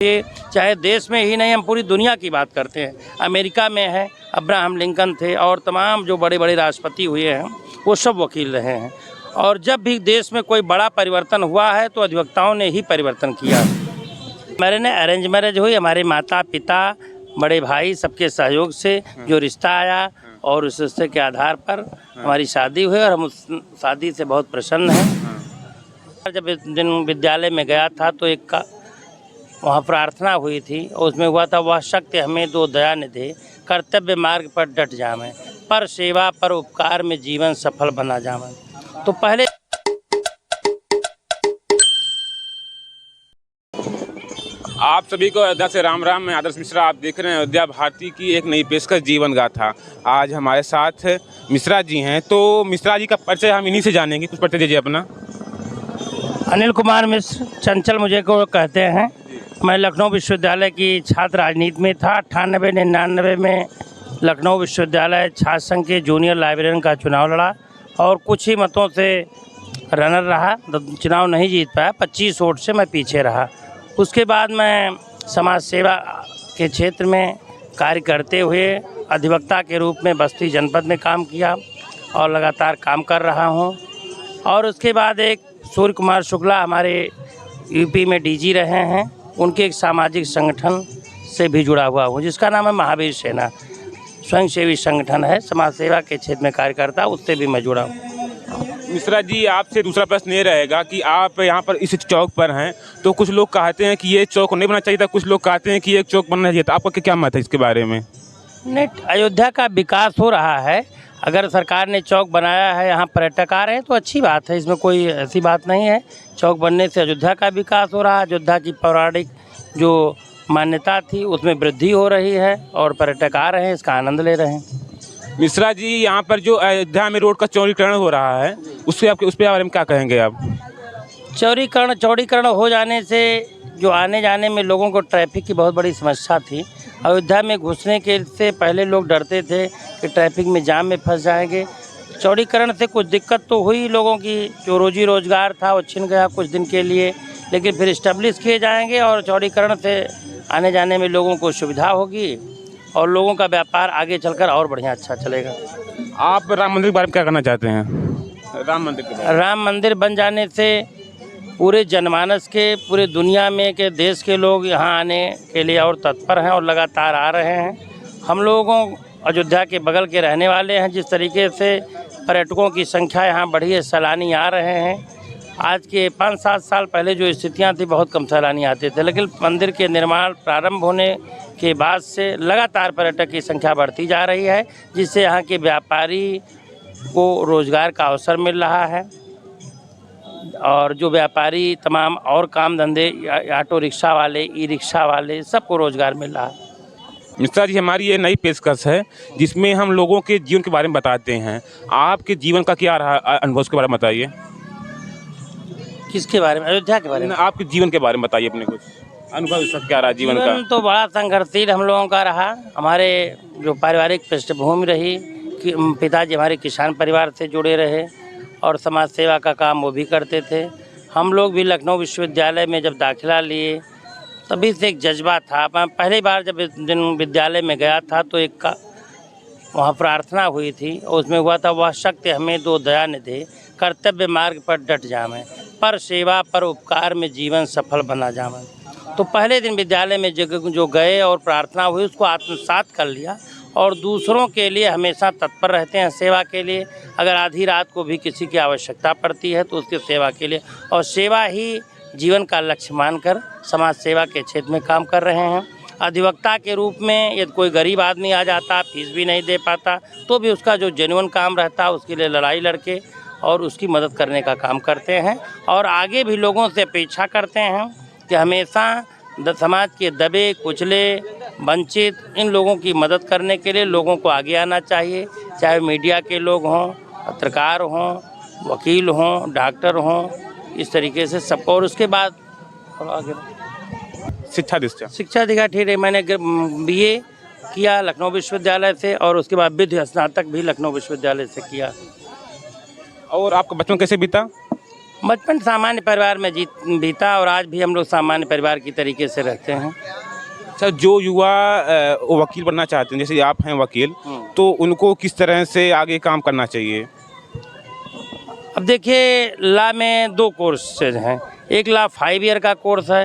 ये चाहे देश में ही नहीं, हम पूरी दुनिया की बात करते हैं। अमेरिका में है, अब्राहम लिंकन थे और तमाम जो बड़े बड़े राष्ट्रपति हुए हैं वो सब वकील रहे हैं। और जब भी देश में कोई बड़ा परिवर्तन हुआ है तो अधिवक्ताओं ने ही परिवर्तन किया। मेरे ने अरेंज मैरिज हुई, हमारे माता पिता बड़े भाई सबके सहयोग से जो रिश्ता आया और उस रिश्ते के आधार पर हमारी शादी हुई और हम उस शादी से बहुत प्रसन्न हैं। जब इस दिन विद्यालय में गया था तो एक वहाँ प्रार्थना हुई थी और उसमें हुआ था, वह शक्ति हमें दो दया निधे, कर्तव्य मार्ग पर डट जावें, पर सेवा पर उपकार में जीवन सफल बना जावें। तो पहले आप सभी को अयोध्या से राम राम। मैं आदर्श मिश्रा, आप देख रहे हैं अयोध्या भारती की एक नई पेशकश जीवन गाथा। आज हमारे साथ मिश्रा जी हैं, तो मिश्रा जी का परिचय हम इन्हीं से जानेंगे। कुछ परिचय दीजिए अपना। अनिल कुमार मिश्र, चंचल मुझे को कहते हैं। मैं लखनऊ विश्वविद्यालय की छात्र राजनीति में था। 98-99 में लखनऊ विश्वविद्यालय छात्र संघ के जूनियर लाइब्रेरियन का चुनाव लड़ा और कुछ ही मतों से रनर रहा, चुनाव नहीं जीत पाया। 25 वोट से मैं पीछे रहा। उसके बाद मैं समाज सेवा के क्षेत्र में कार्य करते हुए अधिवक्ता के रूप में बस्ती जनपद में काम किया और लगातार काम कर रहा हूं। और उसके बाद एक सूर्य कुमार शुक्ला हमारे यूपी में डीजी रहे हैं, उनके एक सामाजिक संगठन से भी जुड़ा हुआ हूँ जिसका नाम है महावीर सेना, स्वयंसेवी संगठन है, समाज सेवा के क्षेत्र में कार्य करता, उससे भी मैं जुड़ा हूँ। मिश्रा जी, आपसे दूसरा प्रश्न ये रहेगा कि आप यहाँ पर इस चौक पर हैं, तो कुछ लोग कहते हैं कि ये चौक नहीं बनना चाहिए था, कुछ लोग कहते हैं कि ये चौक बनना चाहिए था। आपका क्या मत है इसके बारे में? नहीं, अयोध्या का विकास हो रहा है। अगर सरकार ने चौक बनाया है, यहाँ पर्यटक आ रहे हैं तो अच्छी बात है, इसमें कोई ऐसी बात नहीं है। चौक बनने से अयोध्या का विकास हो रहा है, अयोध्या की पौराणिक जो मान्यता थी उसमें वृद्धि हो रही है और पर्यटक आ रहे हैं, इसका आनंद ले रहे हैं। मिश्रा जी, यहाँ पर जो अयोध्या में रोड का चौड़ीकरण हो रहा है, उससे आपके उस बारे में क्या कहेंगे आप? चौड़ीकरण हो जाने से जो आने जाने में लोगों को ट्रैफिक की बहुत बड़ी समस्या थी। अयोध्या में घुसने के से पहले लोग डरते थे कि ट्रैफिक में जाम में फंस जाएंगे। चौड़ीकरण से कुछ दिक्कत तो हुई, लोगों की जो रोजी रोजगार था वो छिन गया कुछ दिन के लिए, लेकिन फिर इस्टेब्लिश किए जाएंगे और चौड़ीकरण से आने जाने में लोगों को सुविधा होगी और लोगों का व्यापार आगे चलकर और बढ़िया अच्छा चलेगा। आप राम मंदिर के बारे में क्या कहना चाहते हैं? राम मंदिर के बारे में? राम मंदिर बन जाने से पूरे जनमानस के, पूरे दुनिया में के देश के लोग यहाँ आने के लिए और तत्पर हैं और लगातार आ रहे हैं। हम लोगों अयोध्या के बगल के रहने वाले हैं। जिस तरीके से पर्यटकों की संख्या यहाँ बढ़ी है, सैलानी आ रहे हैं। आज के 5-7 साल पहले जो स्थितियाँ थी, बहुत कम सैलानी आते थे, लेकिन मंदिर के निर्माण प्रारंभ होने के बाद से लगातार पर्यटक की संख्या बढ़ती जा रही है, जिससे यहाँ के व्यापारी को रोज़गार का अवसर मिल रहा है और जो व्यापारी तमाम और काम धंधे, ऑटो रिक्शा वाले, ई रिक्शा वाले, सबको रोज़गार मिल रहा है। मिश्रा जी, हमारी ये नई पेशकश है जिसमें हम लोगों के जीवन के बारे में बताते हैं। आपके जीवन का क्या रहा अनुभव, उसके बारे में बताइए। किसके बारे में? अयोध्या के बारे में? आपके जीवन के बारे में बताइए, अपने कुछ अनुभव सब क्या रहा जीवन का? तो बड़ा संघर्षशील हम लोगों का रहा। हमारे जो पारिवारिक पृष्ठभूमि रही कि पिताजी हमारे किसान परिवार से जुड़े रहे और समाज सेवा का काम वो भी करते थे। हम लोग भी लखनऊ विश्वविद्यालय में जब दाखिला लिए तभी से एक जज्बा था। मैं पहली बार जब इस दिन विद्यालय में गया था तो एक वहाँ प्रार्थना हुई थी और उसमें हुआ था, वह शक्ति हमें दो दया निधे, कर्तव्य मार्ग पर डट जावें, पर सेवा पर उपकार में जीवन सफल बना जावें। तो पहले दिन विद्यालय में जो गए और प्रार्थना हुई उसको आत्मसात कर लिया और दूसरों के लिए हमेशा तत्पर रहते हैं सेवा के लिए। अगर आधी रात को भी किसी की आवश्यकता पड़ती है तो उसकी सेवा के लिए, और सेवा ही जीवन का लक्ष्य मानकर समाज सेवा के क्षेत्र में काम कर रहे हैं। अधिवक्ता के रूप में यदि कोई गरीब आदमी आ जाता, फीस भी नहीं दे पाता, तो भी उसका जो जेन्युइन काम रहता है उसके लिए लड़ाई लड़के और उसकी मदद करने का काम करते हैं। और आगे भी लोगों से अपेक्षा करते हैं कि हमेशा समाज के दबे कुचले वंचित इन लोगों की मदद करने के लिए लोगों को आगे आना चाहिए, चाहे मीडिया के लोग हों, पत्रकार हों, वकील हों, डॉक्टर हों, इस तरीके से सबको। और उसके बाद आगे शिक्षा दीक्षा ठीक है। मैंने BA किया लखनऊ विश्वविद्यालय से और उसके बाद विधि स्नातक भी लखनऊ विश्वविद्यालय से किया। और आपका बचपन कैसे बीता? बचपन सामान्य परिवार में बीता और आज भी हम लोग सामान्य परिवार की तरीके से रहते हैं। सर, जो युवा वकील बनना चाहते हैं, जैसे आप हैं वकील, तो उनको किस तरह से आगे काम करना चाहिए? अब देखिए, लॉ में 2 कोर्सेज हैं। एक लॉ 5 ईयर का कोर्स है।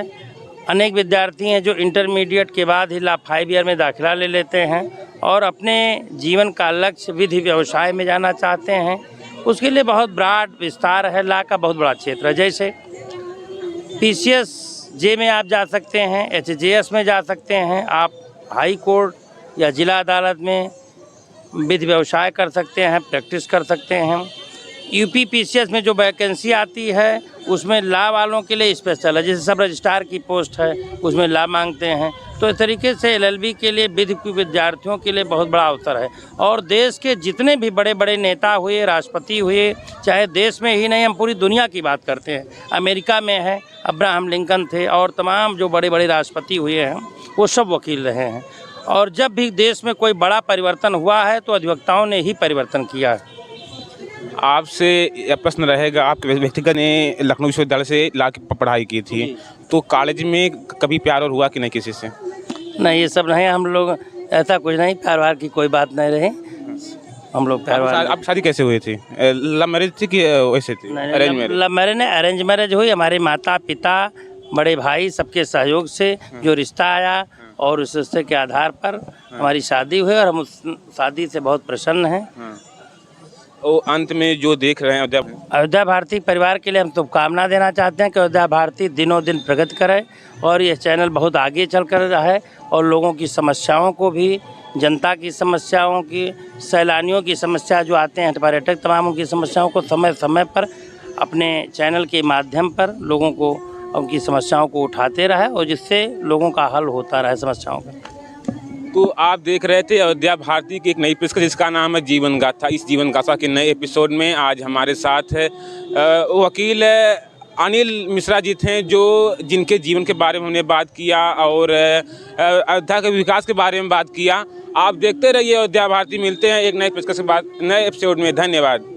अनेक विद्यार्थी हैं जो इंटरमीडिएट के बाद ही लॉ 5 ईयर में दाखिला ले लेते हैं और अपने जीवन का लक्ष्य विधि व्यवसाय में जाना चाहते हैं। उसके लिए बहुत ब्रॉड विस्तार है, लॉ का बहुत बड़ा क्षेत्र है। जैसे PCS जे में आप जा सकते हैं, HJS में जा सकते हैं, आप हाई कोर्ट या जिला अदालत में विधि व्यवसाय कर सकते हैं, प्रैक्टिस कर सकते हैं। UP PCS में जो वैकेंसी आती है उसमें लॉ वालों के लिए स्पेशल है, जैसे सब रजिस्ट्रार की पोस्ट है उसमें लॉ मांगते हैं। तो इस तरीके से LLB के लिए विधि विद्यार्थियों के लिए बहुत बड़ा अवसर है। और देश के जितने भी बड़े बड़े नेता हुए, राष्ट्रपति हुए, चाहे देश में ही नहीं, हम पूरी दुनिया की बात करते हैं। अमेरिका में है, अब्राहम लिंकन थे और तमाम जो बड़े बड़े राष्ट्रपति हुए हैं वो सब वकील रहे हैं। और जब भी देश में कोई बड़ा परिवर्तन हुआ है तो अधिवक्ताओं ने ही परिवर्तन किया है। आपसे यह प्रश्न रहेगा, आपके व्यक्तिगत ने लखनऊ विश्वविद्यालय से लॉ की पढ़ाई की थी, तो कॉलेज में कभी प्यार और हुआ कि नहीं किसी से? नहीं, ये सब नहीं, हम लोग ऐसा कुछ नहीं, प्यार वार की कोई बात नहीं रही। हम लोग प्यार वार। आप शादी कैसे हुई थी? लव मैरिज थी कि वैसे थी? Arrange marriage? लव मैरिज नहीं, अरेंज मैरिज हुई। हमारे माता पिता, बड़े भाई सबके सहयोग से जो रिश्ता आया और उस रिश्ते के आधार पर हमारी शादी हुई और हम उस शादी से बहुत प्रसन्न हैं। और अंत में जो देख रहे हैं अयोध्या भारती परिवार के लिए हम शुभकामना देना चाहते हैं कि अयोध्या भारती दिनों दिन प्रगति करे और यह चैनल बहुत आगे चल कर रहे और लोगों की समस्याओं को भी, जनता की समस्याओं की, सैलानियों की समस्या जो आते हैं, पर्यटक तमाम की समस्याओं को समय समय पर अपने चैनल के माध्यम पर लोगों को उनकी समस्याओं को उठाते रहे और जिससे लोगों का हल होता रहे समस्याओं का। तो आप देख रहे थे अयोध्या भारती की एक नई पेशकश जिसका नाम है जीवन गाथा। इस जीवन गाथा के नए एपिसोड में आज हमारे साथ है वकील अनिल मिश्रा जी थे, जो जिनके जीवन के बारे में हमने बात किया और अयोध्या के विकास के बारे में बात किया। आप देखते रहिए अयोध्या भारती। मिलते हैं एक नए पेशकश के बाद नए एपिसोड में। धन्यवाद।